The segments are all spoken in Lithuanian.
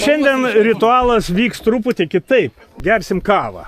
Šiandien ritualas vyks truputį kitaip. Gersim kavą.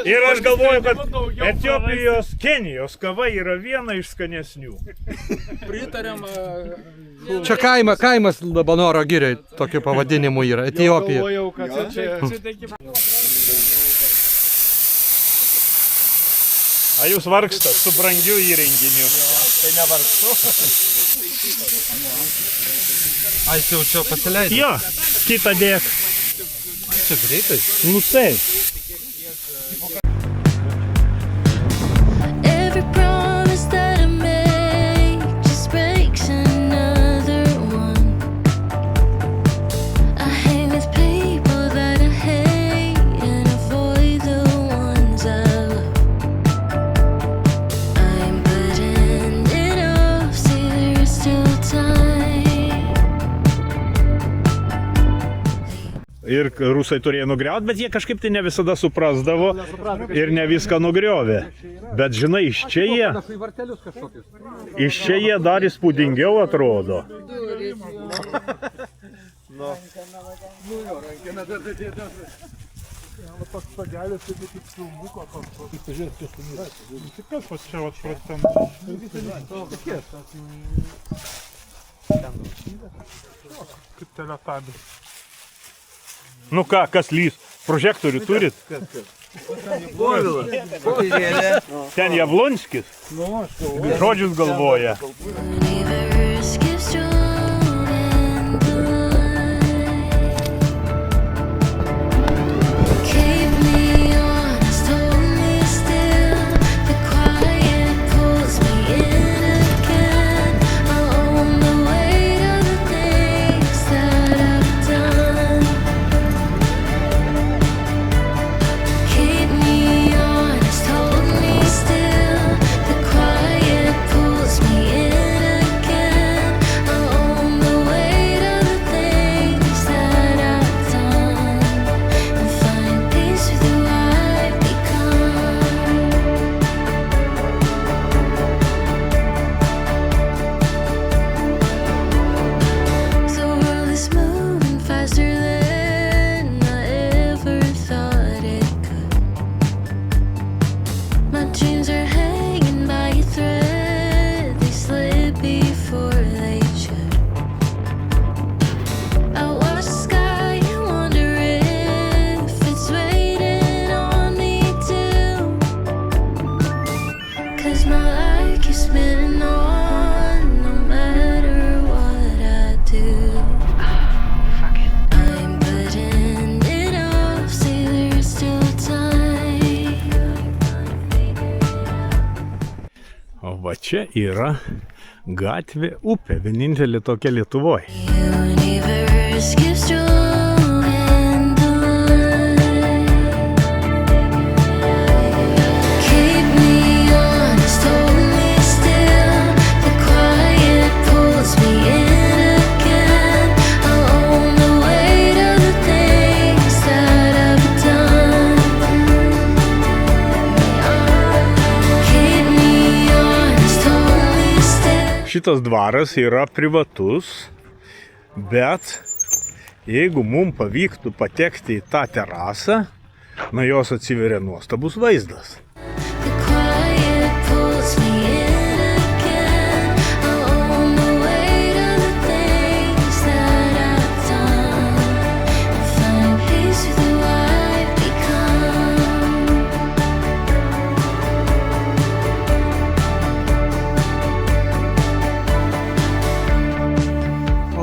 Ir aš galvoju, kad Etiopijos, Kenijos kava yra viena iš skanesnių. Pritariam. Čia kaimas Labanoro girioj tokiu pavadinimu yra, Etiopija. A jūs vargstat su brangiu įrenginiu? Tai nevargstu. A, jis jau čia pasileidė? Jo, kitą dėk. Čia greitai? Nu taip. Ir rusai turėjo nugriauti, bet jie kažkaip tai ne visada suprasdavo ir ne viską nugriovė. Bet žinai, iš čia jie dar įspūdingiau atrodo. Nu ką, kas lys? Prožektorių turit? Ten Jablonskis? Žodžius galvoja. O va čia yra gatvė upė, vienintelė tokia Lietuvoje. Šitas dvaras yra privatus, bet jeigu mums pavyktų patekti į tą terasą, nuo jos atsiveria nuostabus vaizdas.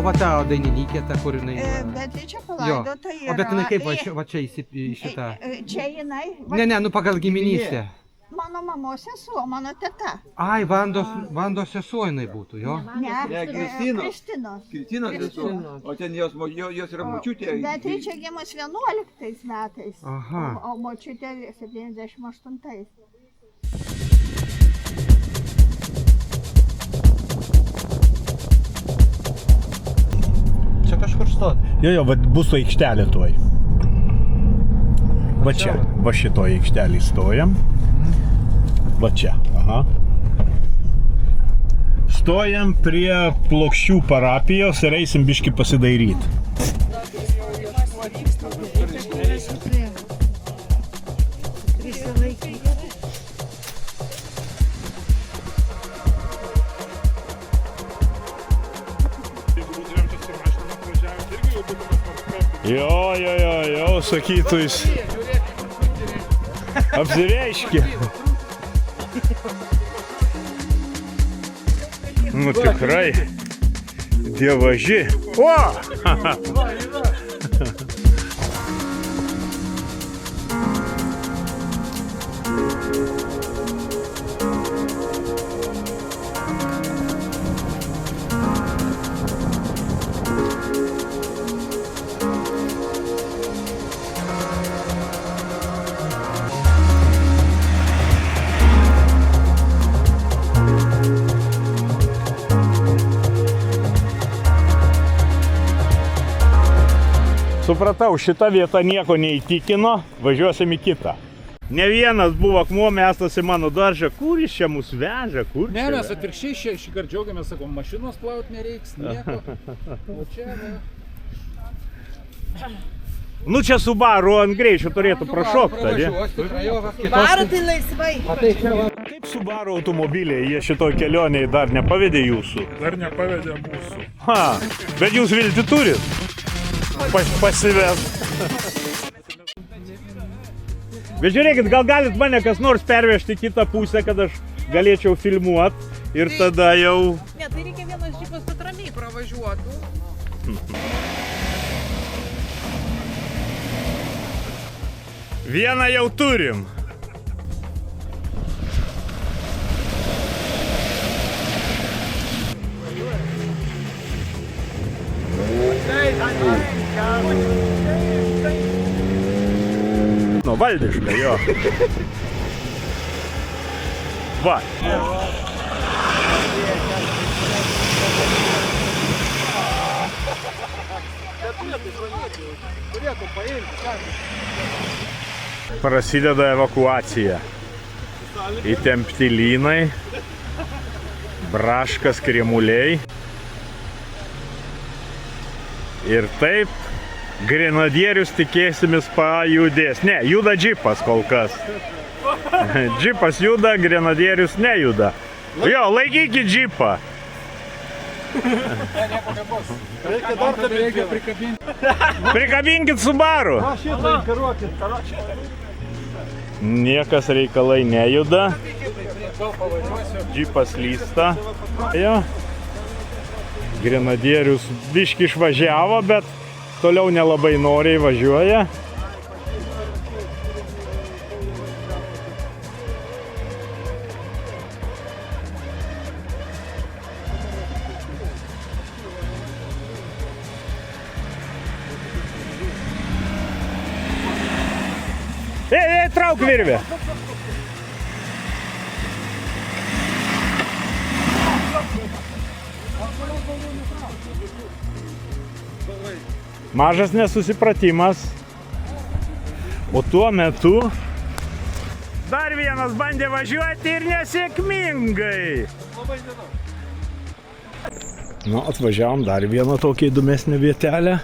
O ta dainininkė, ta kur jinai... Bet čia palaidota yra... O bet jinai kaip va čia į šitą... Čia jinai... Ne, nu pagal giminystę. mano mamos sesuo, mano teta. Ai, Vandos sesuo jinai būtų, jo? Ne, Kristinos. Kristinos. Kristina sesuo. O ten jos yra močiutė. Beatričė gimus 11 metais, Aha. o močiutė 78. Čia kažkur stoti. Jo, va bus aikštelė tuoj. Va čia, va šitoj aikštelį stojam. Va čia, aha. Stojam prie Plokščių parapijos ir eisim biškį pasidairyti. Jo, sakytų jis. Apsireiškė. Nu tikrai. Dievaži. O! Supratau, šita vieta nieko neįtikino, važiuosim į kitą. Ne vienas buvo akmuo mestas į mano daržą, kur jis čia mus veža, kur Ne, čia mes veža? atvirkščiai šį kartą džiaugiamės, sakom, mašinos plaut nereiks, nieko. O čia, Nu čia Subaru ant greičio turėtų prašokti, ne? Varo tai laisvai. Kaip Subaru automobiliai, jie šitoj kelionėje dar nepavedė jūsų? Dar nepavedė mūsų. Ha, bet jūs viltį turit? Pasives. Bet žiūrėkit, gal galit mane kas nors pervežti į kitą pusę, kad aš galėčiau filmuot ir tada jau... Ne, tai reikia vienas džipas, kad ramiai pravažiuotų. Vieną jau turim. Nu, valdiška, jo. Va. Prasideda evakuacija. Įtempti lynai, braškas, kriemuliai. Ir taip grenadierius tikėsimės pajudės. Ne, juda džipas kol kas. Džipas juda, grenadierius nejuda. Jo, laikykit džipą. reikia prikabinti. Prikabinkit Subaru. Niekas reikalai nejuda. Džipas lysta. Jo. Grenadierius biški išvažiavo, bet toliau nelabai noriai važiuoja. Ei, trauk virvę. Mažas nesusipratimas. O tuo metu dar vienas bandė važiuoti ir nesėkmingai. Nu, atvažiavom dar vieną tokią įdomesnę vietelę.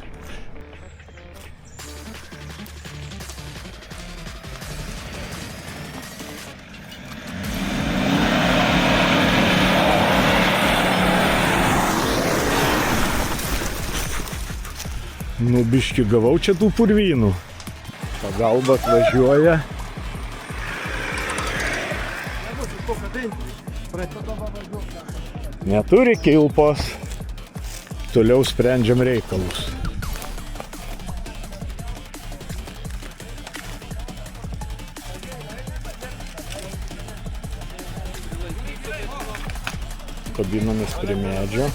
Nu, biški gavau čia tų purvynų. Pagalba atvažiuoja. Neturi kilpos. Toliau sprendžiam reikalus. Kabinamės prie medžio.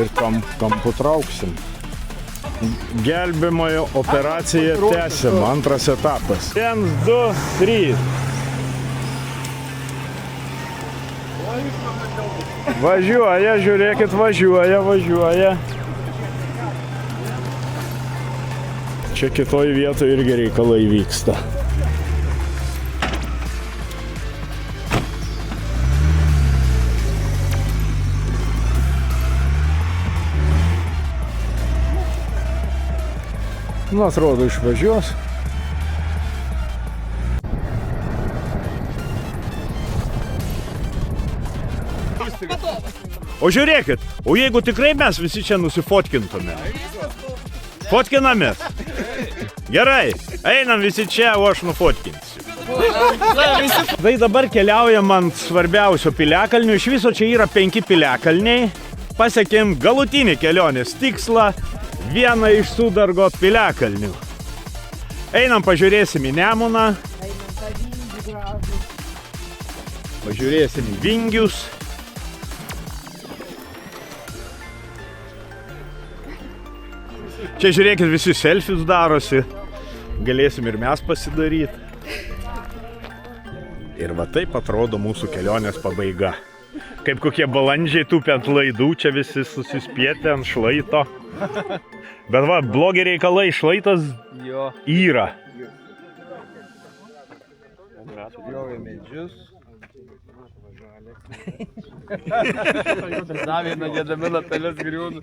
Ir kampu trauksim. Gelbėmojo operaciją tęsim. Antras etapas. 1, 2, 3. Važiuoja, žiūrėkit, važiuoja. Čia kitoj vietoje irgi reikalai vyksta. Nu, atrodo, išvažiuos. O žiūrėkit, o jeigu tikrai mes visi čia nusifotkintume? Fotkinamės? Gerai, einam visi čia, o aš nufotkinsiu. Tai dabar keliaujam ant svarbiausio piliakalnių. Iš viso čia yra 5 piliakalniai. Pasiekėm galutinį kelionės tikslą. Vieną iš Sudargo piliakalnių. Einam, pažiūrėsim į Nemuną. Pažiūrėsim į vingius. Čia žiūrėkit, visi selfius darosi. Galėsim ir mes pasidaryti. Ir va taip atrodo mūsų kelionės pabaiga. Kaip kokie balandžiai tūpia ant laidų, čia visi susispietę ant šlaito. Bet va, blogi reikalai, šlaitas yra. Pjovė medžius. Davė, gedamina pelės griūnų.